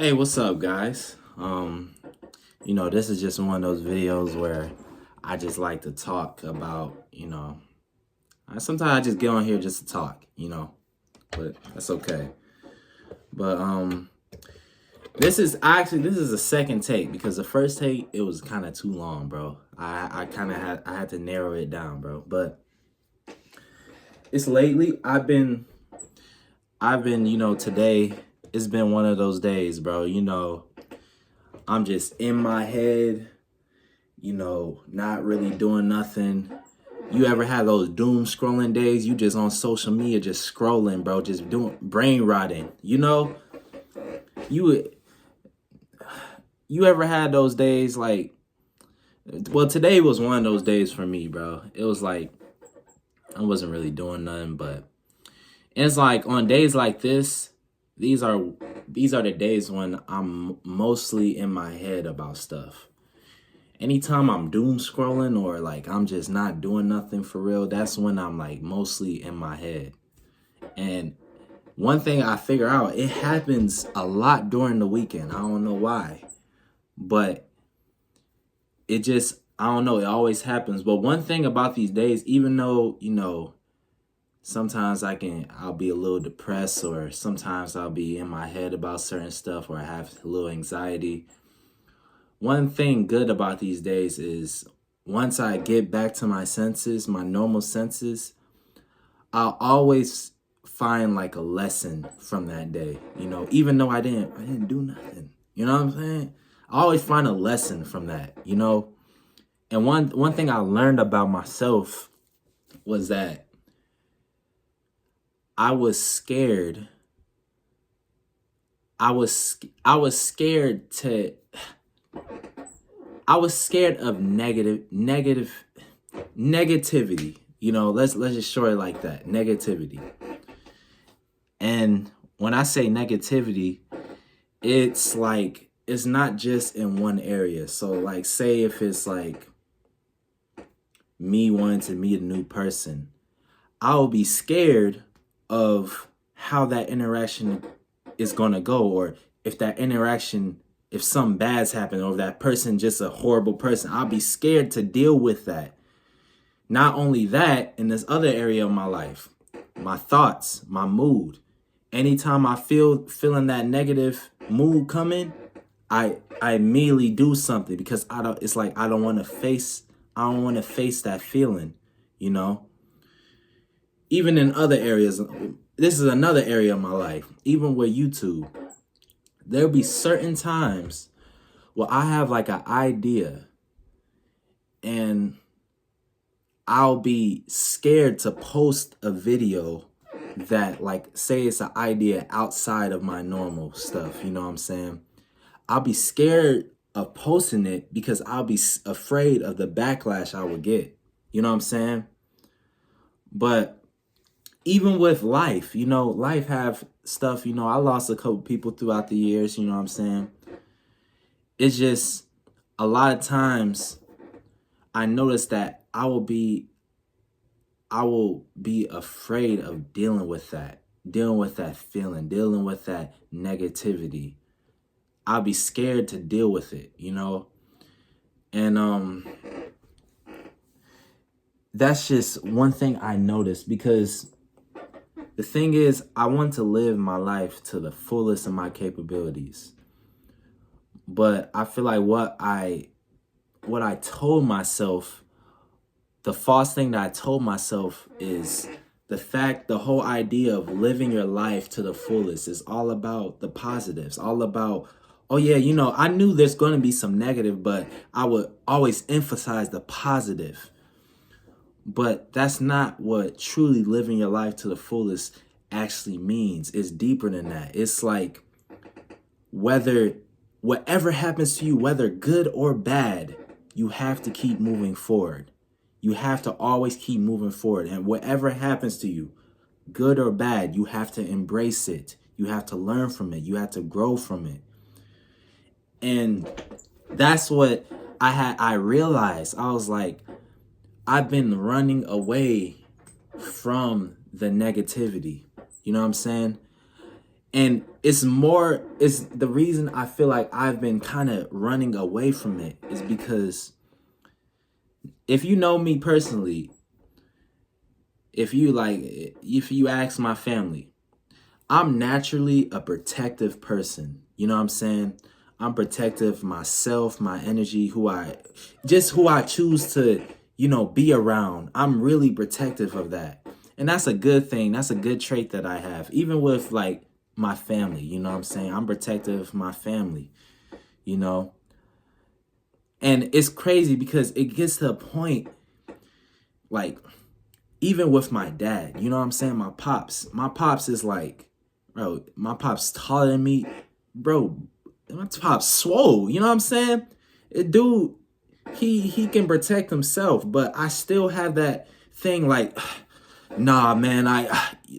Hey, what's up, guys? This is just one of those videos where I just like to talk about, sometimes I just get on here just to talk, but that's okay. But this is a second take because the first take it was kind of too long, bro. I had to narrow it down, bro. But it's lately I've been, today it's been one of those days, bro. I'm just in my head, not really doing nothing. You ever had those doom scrolling days? You just on social media, just scrolling, bro, just doing brain rotting. You you ever had those days like, well, today was one of those days for me, bro. It was like I wasn't really doing nothing, but it's like on days like this, these are the days when I'm mostly in my head about stuff. Anytime I'm doom scrolling or like I'm just not doing nothing for real, that's when I'm like mostly in my head. And one thing I figure out, it happens a lot during the weekend. I don't know why, but I don't know, it always happens. But one thing about these days, even though, sometimes I'll be a little depressed, or sometimes I'll be in my head about certain stuff, or I have a little anxiety. One thing good about these days is once I get back to my senses, my normal senses, I'll always find like a lesson from that day. Even though I didn't do nothing. You know what I'm saying? I always find a lesson from that. And one thing I learned about myself was that I was scared. I was scared of negativity. Let's just show it like that. Negativity. And when I say negativity, it's like it's not just in one area. So like say if it's like me wanting to meet a new person, I'll be scared of how that interaction is going to go, or if something bad's happened, or if that person just a horrible person, I'll be scared to deal with that. Not only that, in this other area of my life, my thoughts, my mood, anytime I feeling that negative mood coming, I immediately do something because I don't want to face that feeling, Even in other areas, this is another area of my life, even with YouTube. There'll be certain times where I have like an idea and I'll be scared to post a video that, like, say it's an idea outside of my normal stuff. You know what I'm saying? I'll be scared of posting it because I'll be afraid of the backlash I would get. You know what I'm saying? But even with life, life have stuff, I lost a couple people throughout the years, you know what I'm saying? It's just a lot of times I notice that I will be afraid of dealing with that feeling, dealing with that negativity. I'll be scared to deal with it, And that's just one thing I noticed, because the thing is, I want to live my life to the fullest of my capabilities. But I feel like what I told myself, the false thing that I told myself, is the whole idea of living your life to the fullest is all about the positives, all about, oh yeah, I knew there's going to be some negative, but I would always emphasize the positive. But that's not what truly living your life to the fullest actually means. It's deeper than that. It's like whatever happens to you, whether good or bad, you have to keep moving forward. You have to always keep moving forward. And whatever happens to you, good or bad, you have to embrace it. You have to learn from it. You have to grow from it. And that's what I realized. I was like, I've been running away from the negativity. You know what I'm saying? And it's the reason I feel like I've been kind of running away from it is because if you know me personally, if you ask my family, I'm naturally a protective person. You know what I'm saying? I'm protective of myself, my energy, who I choose to, be around. I'm really protective of that. And that's a good thing. That's a good trait that I have. Even with like my family, you know what I'm saying? I'm protective of my family, you know? And it's crazy because it gets to a point, like, even with my dad, you know what I'm saying? My pops is like, bro, my pops taller than me. Bro, my pops swole, you know what I'm saying? Dude, he can protect himself, but I still have that thing like, nah, man,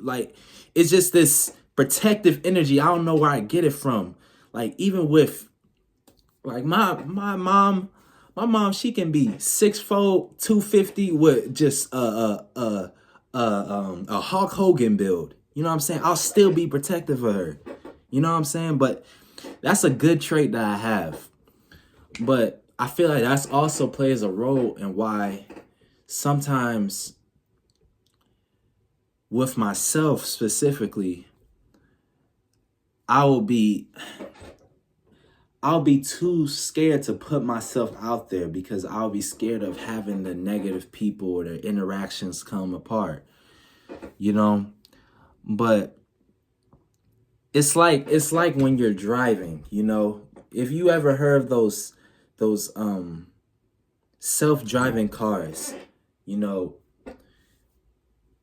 like, it's just this protective energy. I don't know where I get it from. Like, even with, like, my mom, she can be 6'4", 250 with just a Hulk Hogan build. You know what I'm saying? I'll still be protective of her. You know what I'm saying? But that's a good trait that I have. But I feel like that's also plays a role in why sometimes with myself specifically, I'll be too scared to put myself out there because I'll be scared of having the negative people or the interactions come apart, you know? But it's like when you're driving, you know? If you ever heard of those self-driving cars, you know,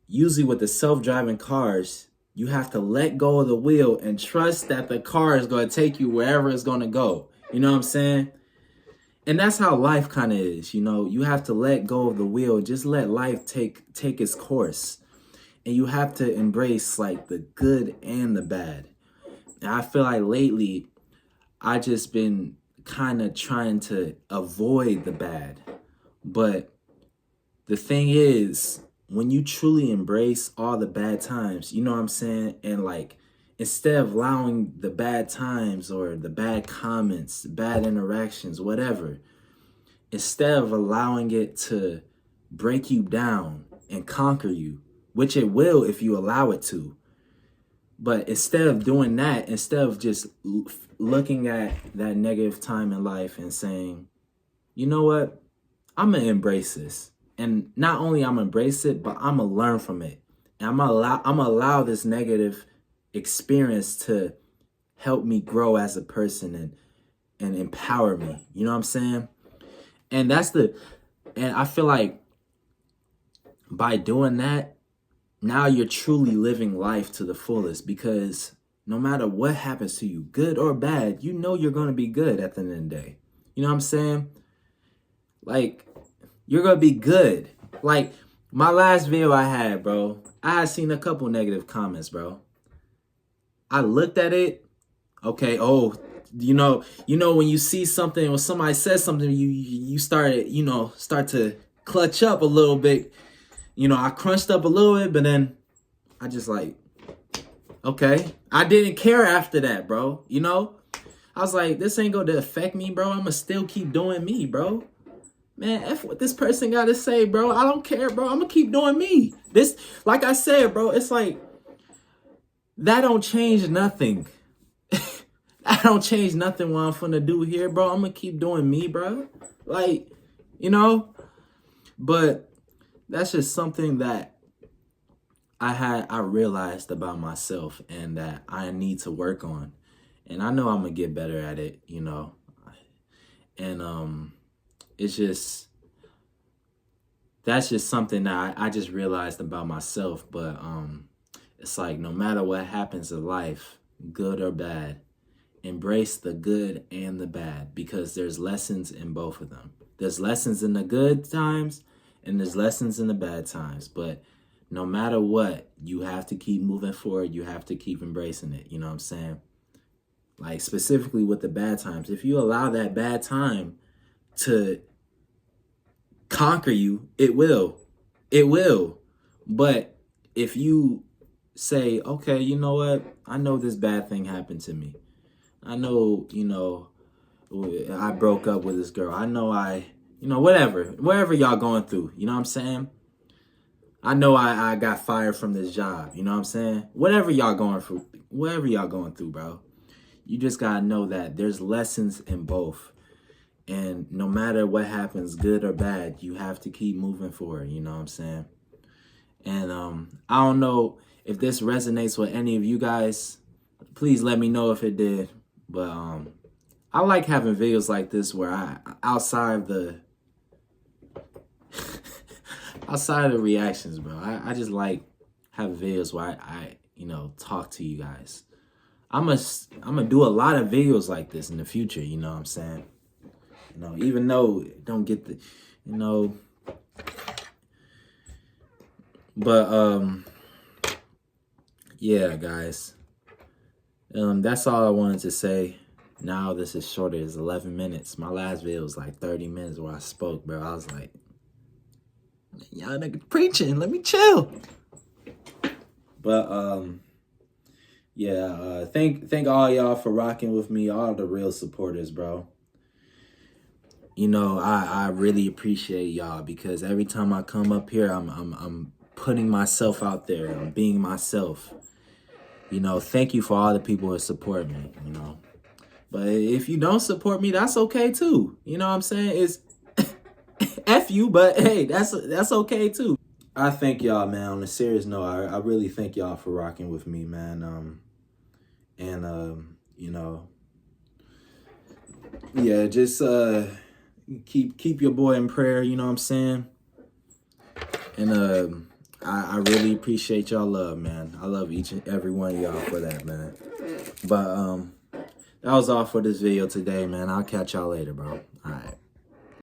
usually with the self-driving cars, you have to let go of the wheel and trust that the car is going to take you wherever it's going to go. You know what I'm saying? And that's how life kind of is, you know. You have to let go of the wheel. Just let life take its course. And you have to embrace like the good and the bad. And I feel like lately, I just been kind of trying to avoid the bad. But the thing is, when you truly embrace all the bad times, you know what I'm saying? And like, instead of allowing the bad times or the bad comments, bad interactions, whatever, instead of allowing it to break you down and conquer you, which it will if you allow it to. But instead of doing that, instead of just looking at that negative time in life and saying, you know what? I'm going to embrace this. And not only I'm going to embrace it, but I'm going to learn from it. And I'm going to allow this negative experience to help me grow as a person and empower me. You know what I'm saying? And I feel like by doing that, now you're truly living life to the fullest, because no matter what happens to you, good or bad, you know you're going to be good at the end of the day. You know what I'm saying? Like, you're going to be good. Like, my last video I had, bro, I had seen a couple negative comments, bro. I looked at it. Okay, you know when you see something, when somebody says something, you start to clutch up a little bit. You know, I crunched up a little bit, but then I just like, okay. I didn't care after that, bro. You know? I was like, this ain't going to affect me, bro. I'm going to still keep doing me, bro. Man, F what this person got to say, bro. I don't care, bro. I'm going to keep doing me. This, like I said, bro, it's like, that don't change nothing. I don't change nothing what I'm finna do here, bro. I'm going to keep doing me, bro. Like, you know? But that's just something that I realized about myself and that I need to work on. And I know I'm going to get better at it, you know. And it's just, that's just something that I just realized about myself. But it's like, no matter what happens in life, good or bad, embrace the good and the bad, because there's lessons in both of them. There's lessons in the good times and there's lessons in the bad times. But no matter what, you have to keep moving forward. You have to keep embracing it. You know what I'm saying? Like, specifically with the bad times, if you allow that bad time to conquer you, it will. It will. But if you say, okay, you know what? I know this bad thing happened to me. I know, I broke up with this girl. I know whatever y'all going through, you know what I'm saying? I know I got fired from this job, you know what I'm saying? Whatever y'all going through, bro. You just gotta know that there's lessons in both. And no matter what happens, good or bad, you have to keep moving forward, you know what I'm saying? And I don't know if this resonates with any of you guys. Please let me know if it did. But I like having videos like this where outside the reactions, bro. I just like having videos where I talk to you guys. I'm gonna do a lot of videos like this in the future, you know what I'm saying? Even though it don't get the, but yeah, guys. That's all I wanted to say. Now this is shorter. It's 11 minutes. My last video was like 30 minutes where I spoke, bro. I was like, y'all niggas preaching. Let me chill. But yeah. Thank all y'all for rocking with me. All the real supporters, bro. I really appreciate y'all because every time I come up here, I'm putting myself out there. I'm being myself. Thank you for all the people who support me, But if you don't support me, that's okay too. You know what I'm saying? It's F you, but hey, that's okay too. I thank y'all, man. On a serious note, I really thank y'all for rocking with me, man. Yeah, just keep your boy in prayer, you know what I'm saying? And I really appreciate y'all love, man. I love each and every one of y'all for that, man. But that was all for this video today, man. I'll catch y'all later, bro. All right.